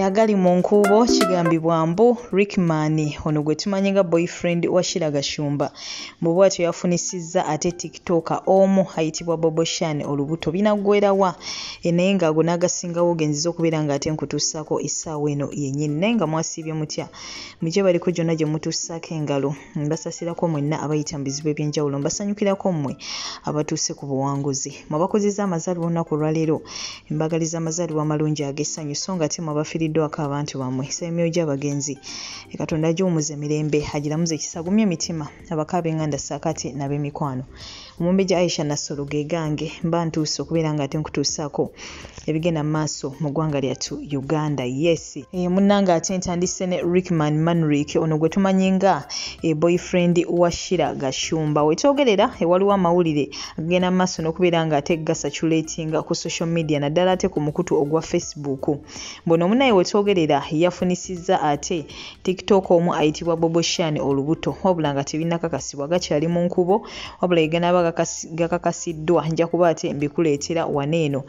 agali mu nkuubo kigambibwa mbu Rickman ono gwe tumanyi nga boyfriend wa Shira Gashumba mu bwatyo yafunisizza ate TikToker omu ayitibwa Boboshan olubuto binaggwerawa naye nga ago n'agasingawo genziza okubeera nga ate nkutuusako essaawa eno yennyini naye nga mwasiibye mutya mujye baliko gyonna gye mutuusaako engalo mbasasirako mwenna abayita mu bizibu eby'enjawulo mbasanyukirako mmwe abatuuse ku buwanguzi mwabakozeza amazaalibwa olunaku olwaleero mbagaliza amazaalibwa amalungi ag'essanyu so nga ate mwabafiiriddwako abantu bammwe emyoyo gy'abagenzi Katonda agy'omuze mirembe agiramuze ekisagumya emitima abakaabe enganda saakati n'ab'emikwano Omumbejja Aisha Nassolo ge gange mba ntuuse okubeera nga ate nkutuusaako ebigenda mu maaso mu ggwanga lyattu Uganda. Yes, munnange ate ntandise ne Rickman Manrick ono gwe tumanyi nga boyfriend wa Shira Gashumba. Wetwogerera waliwo amawulire agenda mu maaso n'okubeera nga ate gasatulatinga ku social media naddala ate ku mukutu ogwa Facebook. Mbono munnaye wetwogerera yafunisizza ate TikTok omu ayitibwa Boboshan olubuto wabula nga tebinnakakasibwa gakyali mu nkubo wabula egenda gakakasiddwa nja kuba ate mbikuleetera waneeno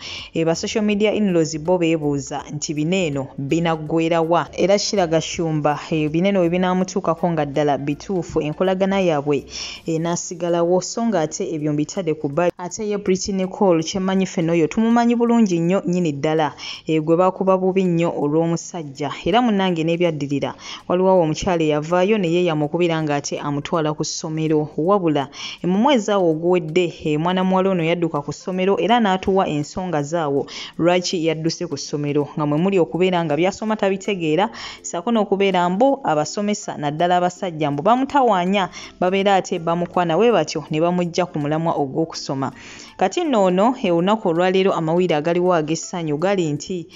ba social media in-laws bo beebuuza nti bineeno binaggwerawa era Shira Gashumba bineeno we binaamutuukako nga ddala bituufu enkolagana yaabwe n'asigalawo so nga ate ebyo mbitadde ku bbali ate ye Pretty Nicole kyemmanyi ffenna oyo tumumanyi bulungi nnyo nnyini ddala gwe baakuba bubi nnyo olw'omusajja era munnange n'ebyaddirira waliwo omukyala eyavaayo ne yeeyama okubeera nga ate amutwala ku ssomero wabula mu mwezi awo oguwedde mwana muwala ono yadduka ku ssomero era n'atuwa ensonga zaawo lwaki yadduse ku ssomero nga mwe muli okubeera nga byasoma tabitegeera saako n'okubeera mbu abasomesa naddala abasajja mbu bamutawaanya babeera ate bamukwana we batyo ne bamujja ku mulamwa ogw'okusoma. Kati noono olunaku olwaleero amawulire agaliwo ag'essanyu gali nti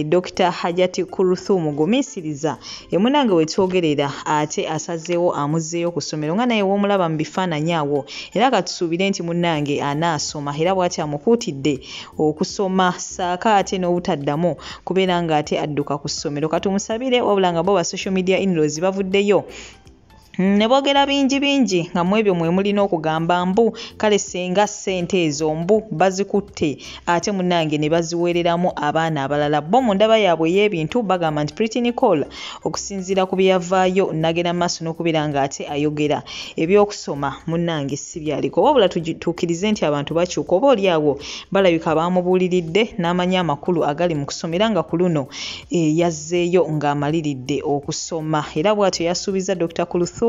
Dr. Hajati Kuruthumu gumiisiriza munnange wetwogerera ate asazeewo amuzzeeyo ku ssomero nga naye w'omulaba mu bifaananyi awo era katusuubire nti munnange anaasoma era bw'ati amukuutidde okusoma saaka ate n'obutaddamu kubeera nga ate adduka ku ssomero katumusabire wabula nga bo ba social media in-laws bavuddeyo ne boogera bingi nga mu ebyo mwe mulina okugamba mbu kale senga ssente ezo mbu bazikutte ate munnange ne baziweereramu abaana abalala bo mu ndaba yaabwe y'ebintu bagamba nti Pretty Nicole okusinziira ku byavaayo nagenda maaso n'okubeera nga ate ayogera ebyokusoma munnange si byaliko wabula tukkirize nti abantu bakyuka oba oli awo balabika baamubuuliridde n'amanya amakulu agali mu kusomera nga ku luno yazzeeyo ng'amaliridde okusoma era bw'atyo yasuubiza Dr. Kuruthumu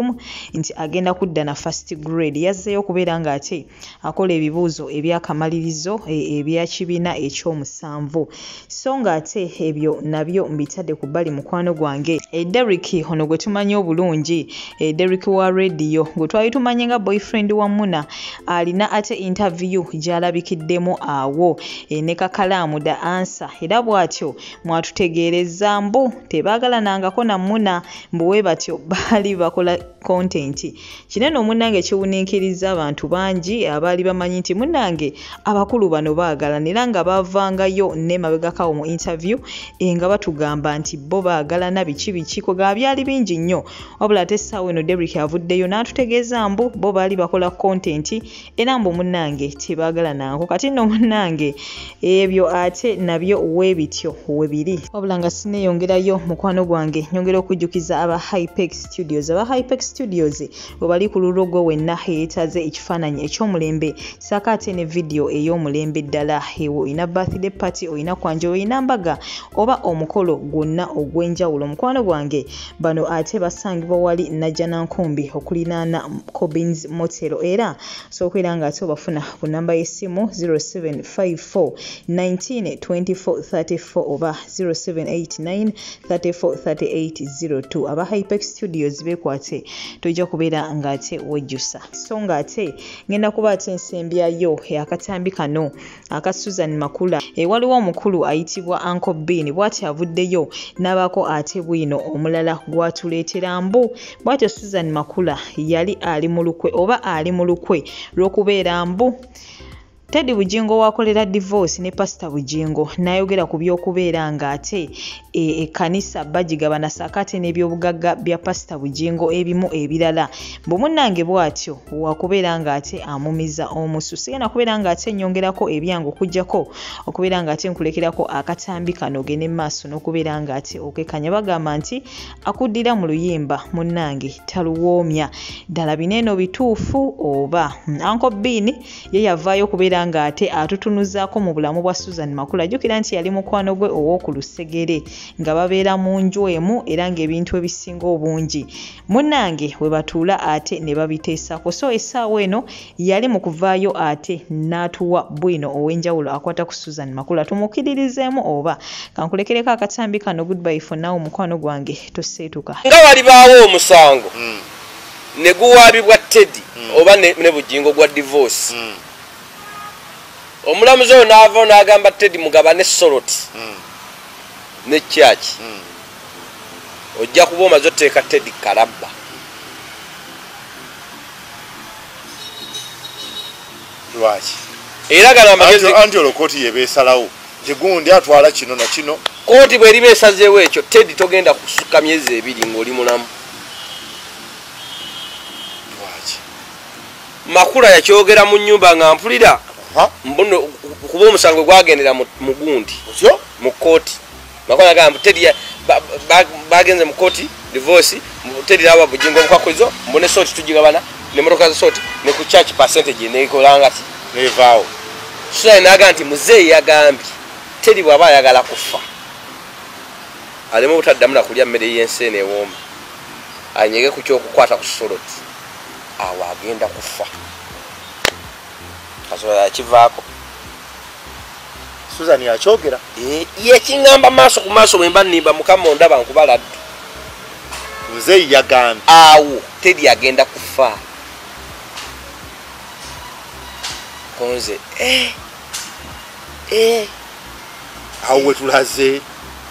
nti agenda kudda na first grade yazzeeyo okubeera nga ate akola ebibuuzo ebyakamalirizo ebyakibiina ekyomusanvu so nga ate ebyo nabyo mbitadde ku bbali mukwano gwange. Derrick ono gwe tumanyi obulungi Derrick wa radio gwe twali tumanyi nga boyfriend wa Muna alina ate interview gy'alabikiddemu awo ne kakalaamu da answer era bw'atyo mwatutegeereza mbu tebaagalanangako na Muna mbuwe batyo baali bakola content kinene omunnange kiwuniikiriza abantu bangi abaali bamanyi nti munnange abakulu bano baagalanira nga bavangayo ne mabegakawo mu interview nga batugamba nti bo baagalana biki kwe byali bingi nnyo wabula ate essaawa eno Derrick avuddeyo n'atutegeeza mbu bo baali bakola content era mbu munnange tebaagalanako kati nno munnange ebyo ate nabyo weebityo webiri wabula nga sineeyongerayo mukwano gwange nyongera okujjukiza aba Hypex Studios Studios bali ku lulogo wenna yeetaze ekifaananyi eky'omulembe saaka ate ne video ey'omulembe ddala ewo ina birthday party oyina kwanja oyina mbaga oba omukolo gwonna ogw'enjawulo mukwano gwange bano ate basangibwa wali Najjanankumbi okulinaana Cobbins Motero era sookwera nga ate obafuna ku namba y'essimu 0754 19 24 34 oba 0789 34 38 02 aba Hypex Studios bekwate tojja kubeera ng'ate wejjusa so ng'ate ngenda kuba ate ensembyayo akatambi kano aka Susan Makula waliwo omukulu ayitibwa Uncle Bean bw'ati avuddeyo n'abaako ate bwino omulala gwatuleetera mbu bw'atyo Susan Makula yali ali mu lukwe oba ali mu lukwe lw'okubeera mbu Teddy Bujjingo wakolera divorce ne Pastor Bujjingo nayogera ku by'okubeera nga ate ekkanisa bagigabana sakate n'ebyobugagga bya Pastor Bujjingo ebimu ebirala bumunnange bw'atyo wakubeera nga ate amumiza omusu sigenda kubeera nga ate nnyongerako ebyangu okujjako okubeera nga ate nkulekerako akatambi kanoge ne maaso n'okubeera nga ate okekanya bagamba nti akuddira mu luyimba munnange taluwoomya ddala bineeno bituufu oba Uncle Bean ye yavaayo okubeera nga ate atutunuzaako mu bulamu bwa Susan Makula jjukira nti yali mukwano gwe ow'oku lusegere nga babeera mu nju emu era ng'ebintu ebisinga obungi munnange we batuula ate ne babiteesako so essaawa eno yali mu kuvaayo ate n'atuwa bwino ow'enjawulo akwata ku Susan Makula tumukkiririzeemu oba kankulekereko akatambi kano goodbye for now mukwano gwange toseetuka nga walibaawo omusango ne guwaabibwa Teddy oba ne Bujjingo gwa divorce omulamuzi oyo n'ava n'agamba Teddy mugabane soloti ne kyaki ojja kuba omaze oteeka Teddy kalabba lwaki era gano amagezi anti olokoti yebeesalawo tegundi atwala kino na kino kooti bwe eriba esazeewo ekyo Teddy togenda kusukka myezi 2 ng'oli mulamu lwaki Makula yakyogera mu nnyumba nga mpulira mbuno kuba omusango gwagendera mu gundi otyo mu kooti Makula agamba Teddy bagenze mu kooti divorce Teddy n'aba Bujjingo obukwakulizo mbone sooti tugigabana ne motoka za sooti ne ku church percentage neekolanga ti nevaawo Susan n'agamba nti muzeeyi yagambye Teddy bw'aba ayagala kufa aleme obutaddamu nakulya mmere y'enseene ewooma anyege ku kyokukwata ku soloti awo agenda kufa kasobola yakivaako Susan yakyogera yekiŋŋamba maaso ku maaso bwe mba nnimba mukama ondaba nkubaladde muzeeyi yagambye awo Teddy agenda kufa konze awo wetulaze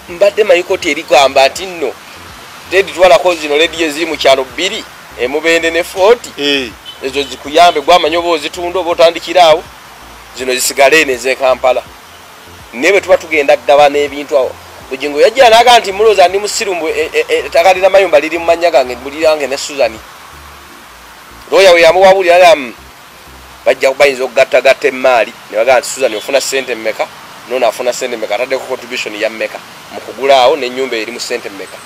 mbadde mayikoti erigamba nti nno Teddy twalako zino lediyo eziri mu kyalo 2 emubende ne 40 ezo zikuyambe gwamanya oba ozitunda oba otandikiraawo zino zisigale eno ez'Ekampala naye bwe tuba tugenda kugabana ebintu awo Bujjingo yajja n'agamba nti mulooza ndi musirumbu ettaka lina mayumba liri mu mannya gange bulirange ne Susan looya we yamuwabulira bajja bayinza okugattagatta emmaali ne bagamba nti Susan ofuna ssente mmeka nono afuna ssente mmeka ataddeko contribution ya mmeka mu kugulaawo n'ennyumba eri mu ssente mmeka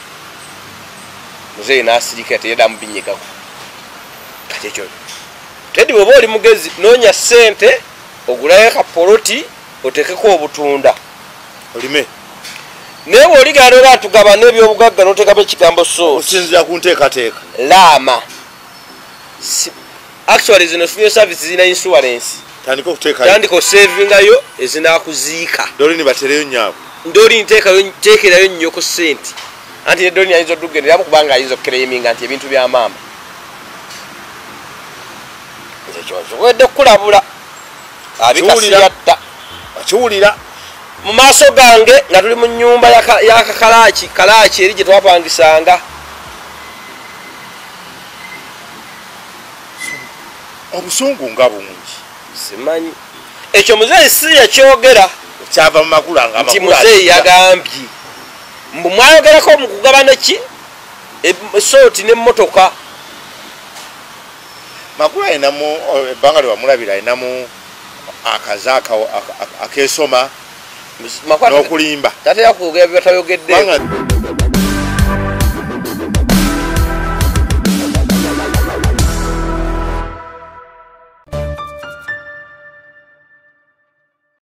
muzeeyi n'asirika teyeddamu binyegako kati ekyo Teddy bw'oba oli mugezi noonya ssente ogulayo kapoloti otekeko obutunda olime naye bw'oligala oba tugabana ebyobugagga n'oteekamu ekigambo osinzira ku nteekateeka laama actually zino senior service zina insurance tandika osavingayo ezinaakuziika ndoli nibatereyo nyaabo ndoli nteekerayo nnyoko ssente anti ne ndoli ayinza oddugenderamu kubanga ayinza okukereyiminga nti ebintu bya maama wedde okukulabula abikasiyatta akiwulira mu maaso gange nga tuli mu nnyumba yakakalaaki eri gye twapangisanga obusungu nga bungi simanyi ekyo muzeeyi si yakyogera kyava mu Makula nga nti muzeeyi yagambye mbu mwayogerako mu kugabana ki sooti n'emmotoka Makula ayinamu ebbanga lye wamulabira ayinamu akazi akeesoma n'okulimba tatera kwogera bye batayogedde